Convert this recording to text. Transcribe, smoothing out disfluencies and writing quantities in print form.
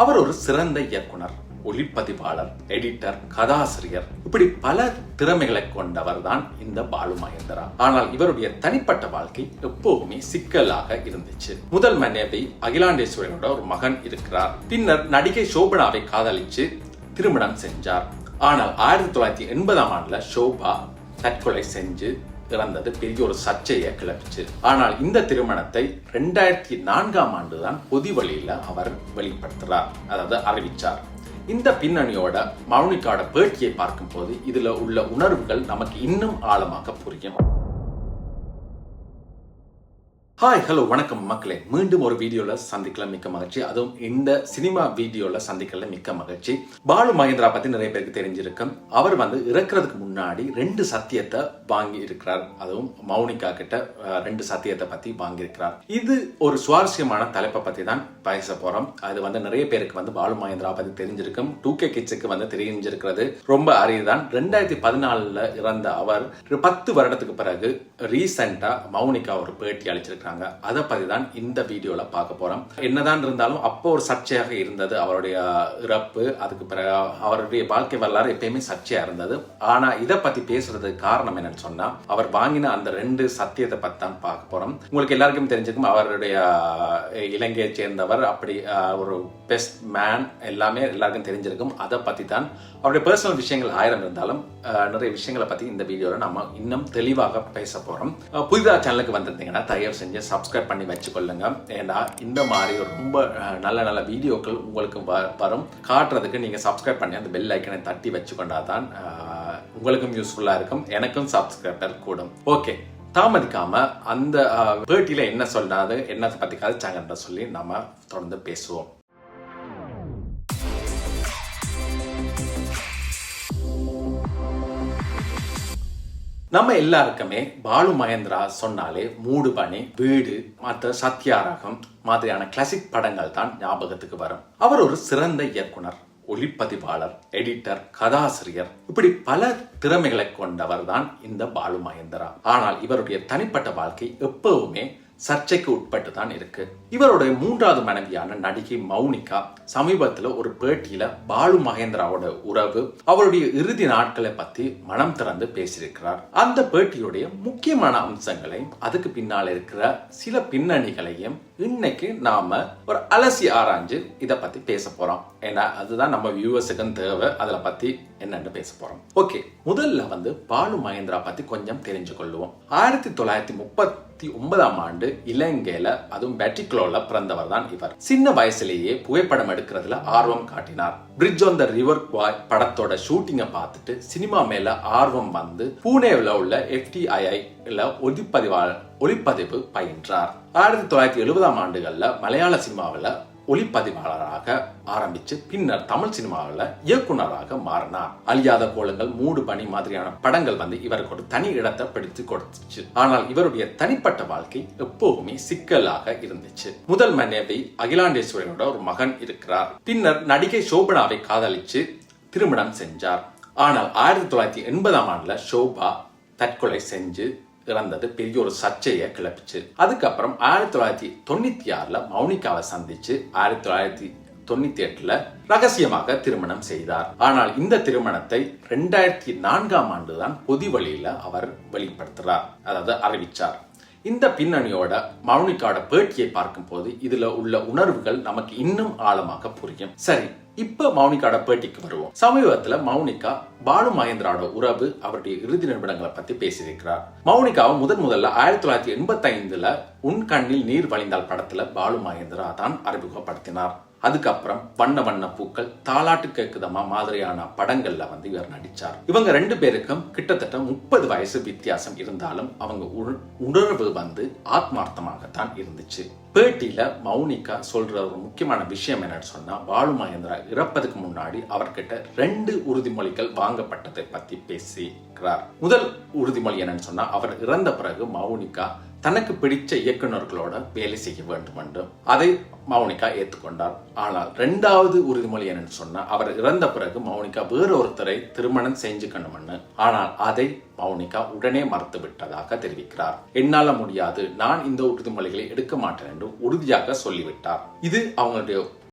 அவர் ஒரு சிறந்த இயக்குனர், ஒளிப்பதிவாளர், எடிட்டர், கதாசிரியர், இப்படி பல திறமைகளை கொண்டவர் தான் இந்த பாலு மகேந்திரா. ஆனால் இவருடைய தனிப்பட்ட வாழ்க்கை எப்போதுமே சிக்கலாக இருந்துச்சு. முதல் மனைவி அகிலாண்டேஸ்வரியோட ஒரு மகன் இருக்கிறார். பின்னர் நடிகை சோபனாவை காதலிச்சு திருமணம் செஞ்சார். ஆனால் 1980ஆம் ஆண்டுல சோபா தற்கொலை செஞ்சு இறந்தது பெரிய ஒரு சர்ச்சையை கிளப்பிச்சு. ஆனால் இந்த திருமணத்தை 2004ஆம் ஆண்டு தான் பொது வழியில அவர் வெளிப்படுத்துறார், அதாவது அறிவிச்சார். இந்த பின்னணியோட மௌனிகாவோட பேட்டியை பார்க்கும் போது இதுல உள்ள உணர்வுகள் நமக்கு இன்னும் ஆழமாக புரியும். ஹாய், ஹலோ, வணக்கம் மக்களே. மீண்டும் ஒரு வீடியோல சந்திக்கல மிக்க மகிழ்ச்சி. அதுவும் இந்த சினிமா வீடியோல சந்திக்கல மிக்க மகிழ்ச்சி. பாலு மகேந்திரா பத்தி நிறைய பேருக்கு தெரிஞ்சிருக்கும். அவர் இறக்குறதுக்கு முன்னாடி 2 சத்தியத்தை வாங்கி இருக்கிறார். அதுவும் மௌனிகா கிட்ட 2 சத்தியத்தை பத்தி வாங்கி இருக்கிறார். இது ஒரு சுவாரஸ்யமான தலைப்பை பத்தி தான் பேச போறோம். அது நிறைய பேருக்கு பாலு மகேந்திரா பத்தி தெரிஞ்சிருக்கும். 2K கிட்ஸுக்கு தெரிஞ்சிருக்கிறது ரொம்ப அரியதான். 2014 இறந்த அவர் 10 வருடத்துக்கு பிறகு ரீசெண்டா மௌனிகா ஒரு பேட்டி அளிச்சிருக்காங்க. அதை பத்தி தான் இந்த வீடியோல பார்க்க போறோம். என்னதான் இருந்தாலும் அப்போ ஒரு சர்ச்சையாக இருந்தது அவருடைய இறப்பு. அதுக்கு பிறகு அவருடைய வாழ்க்கை வரலாறு எப்பயுமே சர்ச்சையா இருந்தது. ஆனா இதை பத்தி பேசுறதுக்கு காரணம் என்னன்னு சொன்னா, அவர் வாங்கின அந்த 2 சத்தியத்தை பத்தி தான் பார்க்க போறோம். உங்களுக்கு எல்லாருக்கும் தெரிஞ்சிருக்கும், அவருடைய இலங்கையை சேர்ந்தவர், அப்படி ஒரு பெஸ்ட் மேன், எல்லாமே எல்லாருக்கும் தெரிஞ்சிருக்கும். அதை பத்தி தான், அவருடைய பர்சனல் விஷயங்கள் 1000 இருந்தாலும் நிறைய விஷயங்களை பத்தி இந்த வீடியோல நம்ம இன்னும் தெளிவாக பேச போறோம். புதிதா சேனலுக்கு வந்திருந்தீங்கன்னா தயவு செஞ்சு சப்ஸ்கிரைப் பண்ணி வச்சுக்கொள்ளுங்க. ஏன்னா இந்த மாதிரி ரொம்ப நல்ல நல்ல வீடியோக்கள் உங்களுக்கு வரும். காட்டுறதுக்கு நீங்க சப்ஸ்கிரைப் பண்ணி அந்த பெல் ஐக்கனை தட்டி வச்சுக்கொண்டாதான் உங்களுக்கும் யூஸ்ஃபுல்லா இருக்கும், எனக்கும் சப்ஸ்கிரைபர் கூடும். ஓகே, தாமதிக்காம அந்த பேட்டியில என்ன சொன்னாது, என்ன பத்தி கதைச்சாங்கன்ற சொல்லி நம்ம தொடர்ந்து பேசுவோம். நம்ம எல்லாருக்குமே பாலு மகேந்திரா சொன்னாலே மூடுபனி, வீடு, மற்ற சத்தியாரகம் மாதிரியான கிளாசிக் படங்கள் தான் ஞாபகத்துக்கு வரும். அவர் ஒரு சிறந்த இயக்குனர், ஒளிப்பதிவாளர், எடிட்டர், கதாசிரியர், இப்படி பல திறமைகளை கொண்டவர் தான் இந்த பாலு மகேந்திரா. ஆனால் இவருடைய தனிப்பட்ட வாழ்க்கை எப்பவுமே சர்ச்சைக்கு உட்பட்டு தான் இருக்கு. இவருடைய 3வது மனைவியான நடிகை மௌனிகா சமீபத்தில் ஒரு பேட்டியில பாலு மகேந்திராவோட உறவு, அவருடைய இறுதி நாட்களை பத்தி மனம் திறந்து பேசியிருக்கிறார். அந்த பேட்டியுடைய முக்கியமான அம்சங்களையும் அதுக்கு பின்னால் இருக்கிற சில பின்னணிகளையும் இன்னைக்கு நாம ஒரு அலசி ஆராய்ஞ்சு இதை பத்தி பேச போறோம். ஏன்னா அதுதான் நம்ம வியூவர்ஸுக்கும் தேவை. அதுல பத்தி என்னன்னு பேச போறோம். ஓகே, முதல்ல பாலு மகேந்திரா பத்தி கொஞ்சம் தெரிஞ்சு கொள்ளுவோம். 1939ஆம் ஆண்டு இலங்கையில, அதுவும் பெட்டிக்லோல பிறந்தவர் தான் இவர். சின்ன வயசுலேயே புகைப்படம் எடுக்கிறதுல ஆர்வம் காட்டினார். பிரிட்ஜ் ஆன் த ரிவர் பாய் படத்தோட ஷூட்டிங்கை பார்த்துட்டு சினிமா மேல ஆர்வம் பூனேவில் உள்ள FTII ஒளிப்பதிவு பயின்றார். 1970ஆம் ஆண்டுகள்ல மலையாள சினிமாவில் ஒளிப்பதிவாளராக ஆரம்பிச்சு பின்னர் தமிழ் சினிமாவில் இயக்குனராக மாறினார். அழியாத கோலங்கள், மூடுபனி மாதிரியான படங்கள் இவருக்கு ஒரு தனி இடத்தை பிடித்து கொடுத்துச்சு. ஆனால் இவருடைய தனிப்பட்ட வாழ்க்கை எப்போதுமே சிக்கலாக இருந்துச்சு. முதல் மனைவி அகிலாண்டேஸ்வரியோட ஒரு மகன் இருக்கிறார். பின்னர் நடிகை சோபனாவை காதலிச்சு திருமணம் செஞ்சார். ஆனால் 1980ஆம் ஆண்டுல சோபா தற்கொலை செஞ்சு இறந்தது பெரிய ஒரு சர்ச்சையை கிளப்பிச்சு. அதுக்கப்புறம் 1996ல மௌனிகாவை சந்திச்சு 1998ல ரகசியமாக திருமணம் செய்தார். ஆனால் இந்த திருமணத்தை 2004ஆம் ஆண்டு தான் பொது வழியில அவர் வெளிப்படுத்துறார், அதாவது அறிவிச்சார். இந்த பின்னணியோட மௌனிகாவோட பேட்டியை பார்க்கும் போது இதுல உள்ள உணர்வுகள் நமக்கு இன்னும் ஆழமாக புரியும். சரி, இப்ப மௌனிகாவோட பேட்டிக்கு வருவோம். சமீபத்துல மௌனிகா பாலு மகேந்திராவோட உறவு, அவருடைய இறுதி நிமிடங்களை பத்தி பேசியிருக்கிறார். மௌனிகாவை முதல்ல 1985ல உன் கண்ணில் நீர் வழிந்தால் படத்துல பாலு மகேந்திரா தான் அறிமுகப்படுத்தினார். அதுக்கப்புறம் வண்ண வண்ண பூக்கள், தாலாட்டு கேக்குதமா மாதிரியான படங்கள்ல இவர் நடிச்சார். இவங்க 2 பேருக்கும் கிட்டத்தட்ட 30 வயசு வித்தியாசம் இருந்தாலும் அவங்க உணர்வு ஆத்மார்த்தமாகத்தான் இருந்துச்சு. பேட்டியில மௌனிகா சொல்ற ஒரு முக்கியமான விஷயம் என்னன்னு சொன்னா, பாலு மகேந்திரா இறப்பதுக்கு முன்னாடி அவர்கிட்ட 2 உறுதிமொழிகள் வாங்கப்பட்டதை பத்தி பேசிக்கிறார். முதல் உறுதிமொழி என்னன்னு சொன்னா, அவர் இறந்த பிறகு மௌனிகா தனக்கு பிடிச்ச இயக்குநர்களோட வேலை செய்ய வேண்டும் என்று அதை மௌனிகா ஏற்றுக்கொண்டார். ஆனால் 2வது உறுதிமொழி என்னன்னு சொன்னா, அவர் இறந்த பிறகு மௌனிகா வேறொருத்தரை திருமணம் செஞ்சுக்கணும்னு. ஆனால் அதை மௌனிகா உடனே மறுத்து விட்டதாக தெரிவிக்கிறார். என்னால முடியாது, நான் இந்த உறுதிமொழிகளை எடுக்க மாட்டேன் என்று உறுதியாக சொல்லிவிட்டார். இது அவங்களுடைய